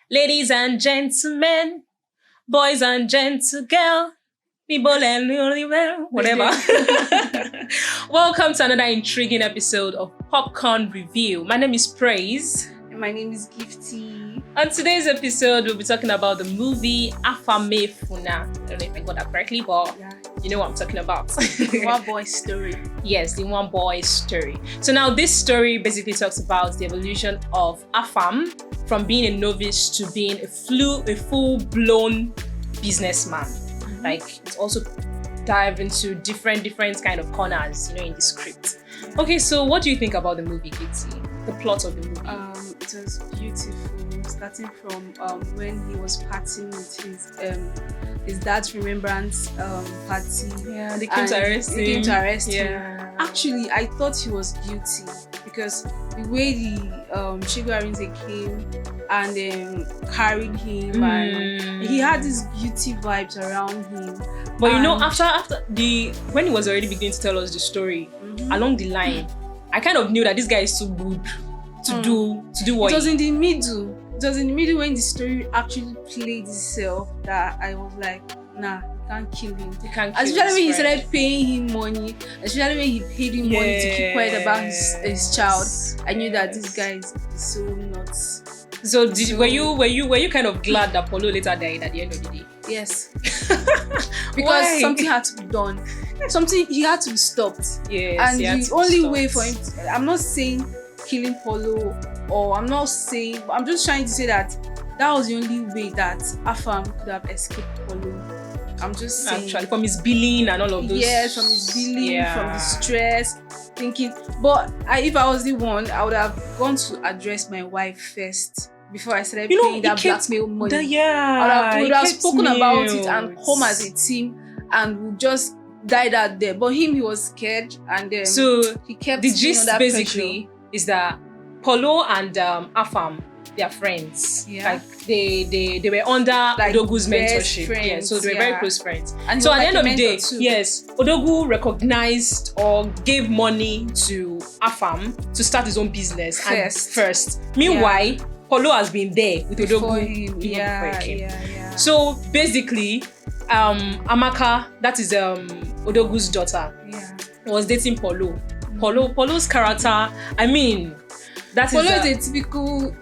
Ladies and gentlemen, boys and gentle girl, people and whatever. Welcome to another intriguing episode of Popcorn Review. My name is Praise. And my name is Gifty. On today's episode, we'll be talking about the movie Afamefuna. I don't know if I got that correctly, but you know what I'm talking about. The Nwa Boi story. Yes, the Nwa Boi story. So now this story basically talks about the evolution of Afam from being a novice to being a full-blown businessman. Mm-hmm. Like, it's also dive into different kind of corners, in the script. Okay, so what do you think about the movie, Kitty? The plot of the movie? It was beautiful, starting from when he was partying with his dad's remembrance party. Yeah, they came to arrest him. Actually, I thought he was guilty because the way the Arinze came and carried him, and he had these beauty vibes around him. But after when he was already beginning to tell us the story, along the line, I kind of knew that this guy is too good to do what. It was in the middle. It was in the middle when the story actually played itself that I was like, nah, you can't kill him. Especially when he started paying him money, especially when he paid him money to keep quiet about his child. I knew that this guy is so nuts. So were you kind of glad that Polo later died at the end of the day? Yes. Because something had to be done. He had to be stopped. Yes. And the only way for him I'm not saying killing Polo, or I'm just trying to say that was the only way that Afam could have escaped Polo. I'm just saying. Actually, from his billing and all of those. Yes, from his billing, from the stress, thinking. But if I was the one, I would have gone to address my wife first before I started paying that blackmail money. I would have spoken about it and come as a team and would just die that day. But he was scared, and so he kept the gist basically pressure. Is that Polo and Afam, they are friends. Yeah. Like they were under Odogu's mentorship. Yeah, so they were very close friends. And so at the end of the day, yes, Odogu recognized or gave money to Afam to start his own business first. Meanwhile, Polo has been there with Odogu before he came. So basically, Amaka, that is Odogu's daughter, was dating Polo. Polo's character, Polo is a typical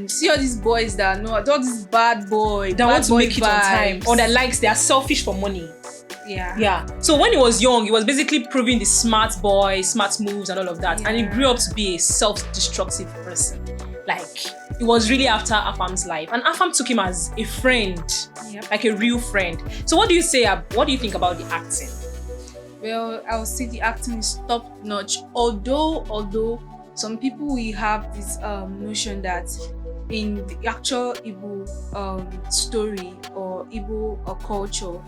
see all these boys that know all these bad boys that want to make it on time, or that they are selfish for money. Yeah. So when he was young, he was basically proving the smart boy, smart moves and all of that, and he grew up to be a self-destructive person. Like, he was really after Afam's life, and Afam took him as a friend, like a real friend. So what do you think about the acting? Well, I would say the acting is top notch. Although some people will have this notion that in the actual Igbo story or Igbo culture,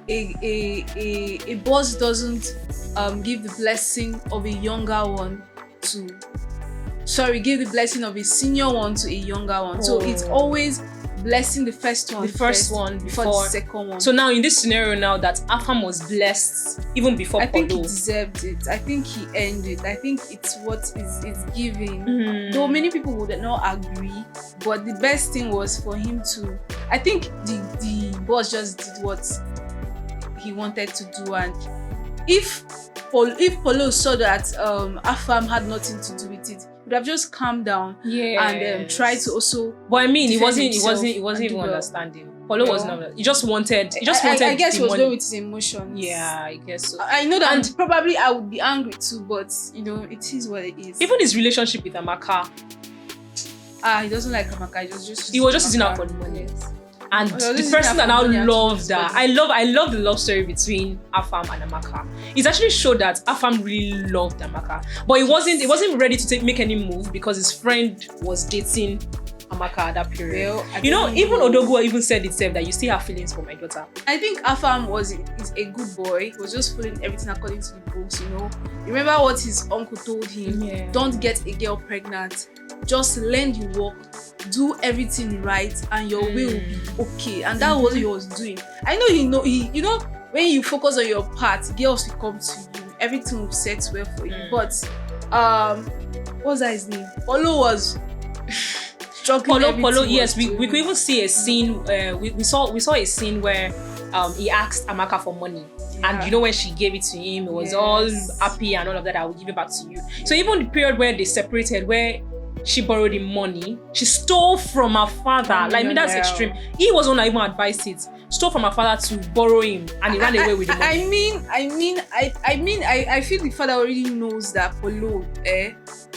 a boss doesn't give the blessing of a younger one give the blessing of a senior one to a younger one. So it's always blessing the first one before the second one. So now in this scenario now that Afam was blessed even before Polo. I think he deserved it. I think he earned it. I think it's what is giving. Though many people would not agree, but the best thing was for him to, I think the boss just did what he wanted to do, and if Polo saw that Afam had nothing to do with it, would have just calmed down and try to also. But he wasn't even understanding. Polo was not. He just wanted. I guess he was going with his emotions. Yeah, I guess so. I know that, and probably I would be angry too, but it is what it is. Even his relationship with Amaka. He doesn't like Amaka. He was just using her for the money. And the person that now loved that, I love the love story between Afam and Amaka. It's actually showed that Afam really loved Amaka, but he wasn't ready to make any move because his friend was dating Amaka at that period. Well, even Odogu even said itself that you still have feelings for my daughter. I think Afam is a good boy. He was just following everything according to the books. Remember what his uncle told him? Don't get a girl pregnant. Just learn the work, do everything right, and your way will be okay. And that was what he was doing. I know when you focus on your part, girls will come to you. Everything will set well for you. But what's that his name? Polo was struggling. Polo, yes, we could even see a scene. We saw a scene where he asked Amaka for money. And you know, when she gave it to him, it was all happy and all of that. I will give it back to you. So even the period where they separated, where she borrowed him money, she stole from her father. That's extreme. He was one that even advised it. Stole from her father to borrow him, and he ran away with the money. I feel the father already knows that Polo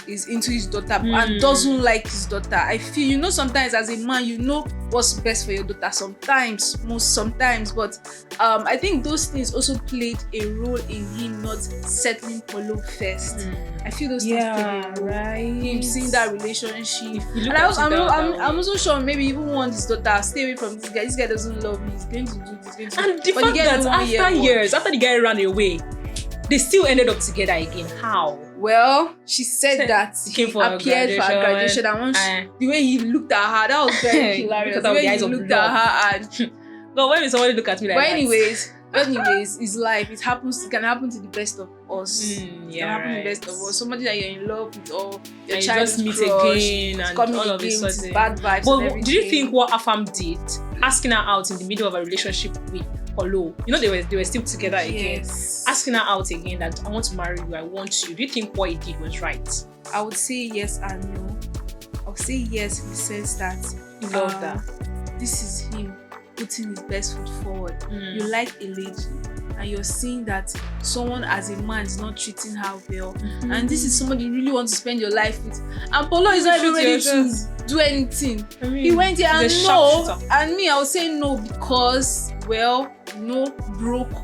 is into his daughter and doesn't like his daughter. I feel, sometimes as a man, you know what's best for your daughter. Sometimes, but I think those things also played a role in him not settling Polo first. I feel those things played a role. Right. Him seeing that relationship. And I'm also sure maybe even want his daughter, stay away from this guy. This guy doesn't love me. He's going to do this. And the fact that after the guy ran away, they still ended up together again. How? Well, she said that he appeared for her graduation, and once the way he looked at her, that was very hilarious. The way he looked at her, and but when somebody look at me like that. Anyways, it's life. It can happen to the best of us. It can happen to the best of us. Somebody that you're in love with, or your child just meet again, and all of a sudden bad vibes. But do you think what Afam did, asking her out in the middle of a relationship with Polo, they were still together again, asking her out again that I want to marry you, I want you. Do you think what he did was right? I would say yes and no. I would say yes in the sense that you love that. This is him putting his best foot forward. You like a lady and you're seeing that someone as a man is not treating her well, and this is somebody you really want to spend your life with, and Polo is not even ready to do anything. He went here and no, and me I would say no, because bro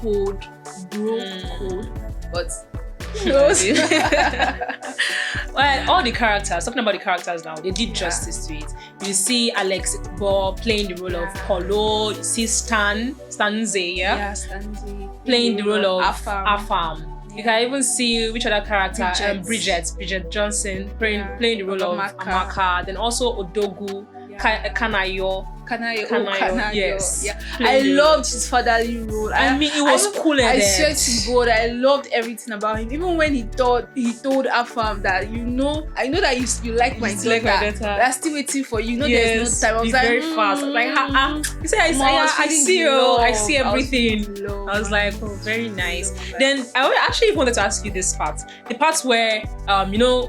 code, but well, all the characters, talking about the characters now, they did justice to it. You see Alexx playing the role of Polo. You see Stanze, playing the role of Afam. You can even see which other character, Bridget Johnson playing the role of Amaka. Then also Odogu, Kanayo. Yes. Yeah. I loved his fatherly role. I mean, it was cool. I swear to God, I loved everything about him. Even when he told Afam that, I know that you like my daughter. But I'm still waiting for you. There's no time. I was like, very fast. Like, you say, I see you. I see everything. I was like, oh, very nice. Then I actually wanted to ask you this part. The part where,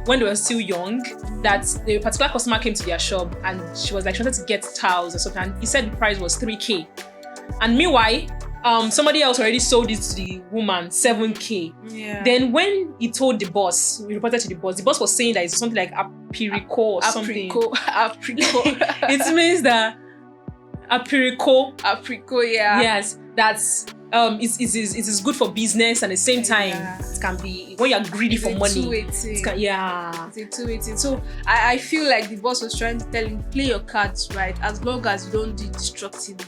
when they were still young, that the particular customer came to their shop and she was like, she wanted to get towels or something. And he said the price was 3K. And meanwhile, somebody else already sold it to the woman 7K. Yeah. Then when he told the boss, we reported to the boss was saying that it's something like apirico or something. Apricot. It means that apirico. Apricot, yeah. Yes, that's it is good for business, and at the same time it can be when you're greedy for money. It's a two-way thing. So I feel like the boss was trying to tell him, play your cards right, as long as you don't do it destructively.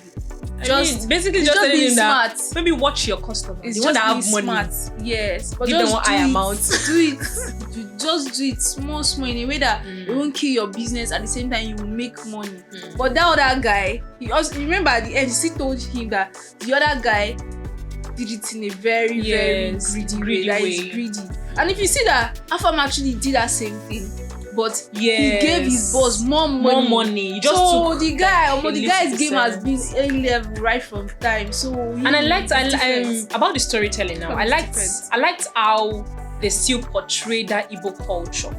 Just telling him that maybe watch your customer. It's the one that have money. Smart. Yes, but give them what high amount. Do it. You just do it small in a way that it won't kill your business. At the same time, you will make money. But that other guy, he also remember at the end, he still told him that the other guy did it in a very, very greedy way. That is greedy. And if you see that Afam actually did that same thing, but he gave his boss more money. So the guy's game has been A-level right from time. So and I liked about the storytelling now. I liked how they still portray that Igbo culture.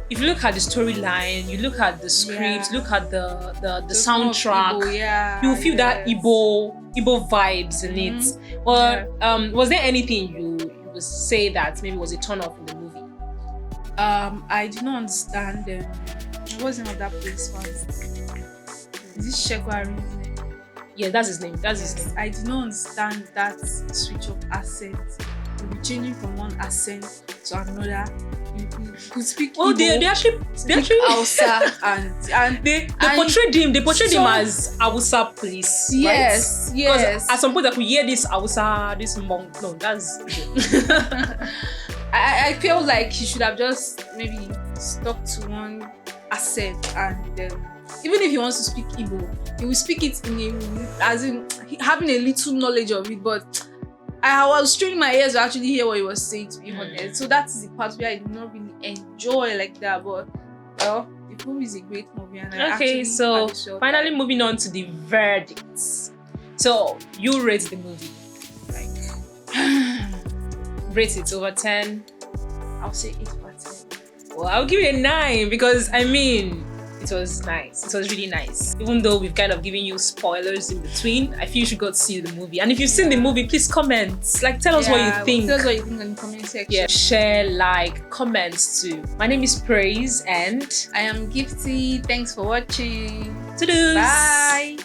If you look at the storyline, you look at the script, look at the soundtrack, Igbo, you will feel that Igbo vibes in it. Well, was there anything you would say that maybe was a turn off in the movie? I did not understand them. I wasn't at that place once. Is this Arinze? Yeah, that's his name. I did not understand that switch of accent. You'll be changing from one accent to another. You could speak Igbo, they actually Hausa and they portrayed him as Hausa police. Yes, right? Yes. At some point I could hear this Hausa, this monk. No, that's I feel like he should have just maybe stuck to one accent, and even if he wants to speak Igbo, he will speak it as in having a little knowledge of it. But I was straining my ears to actually hear what he was saying, to be honest. So that is the part where I did not really enjoy like that. But The movie is a great movie, and okay, so finally moving on to the verdicts. So you rate the movie, like rate it over 10. I'll say 8/10. Well, I'll give it a 9 because I mean it was nice. It was really nice. Even though we've kind of given you spoilers in between, I feel you should go to see the movie. And if you've seen the movie, please comment. Like, tell us what you think. Tell us what you think in the comment section. Yeah, share, like, comments too. My name is Praise and I am Gifty. Thanks for watching. Toodles. Bye.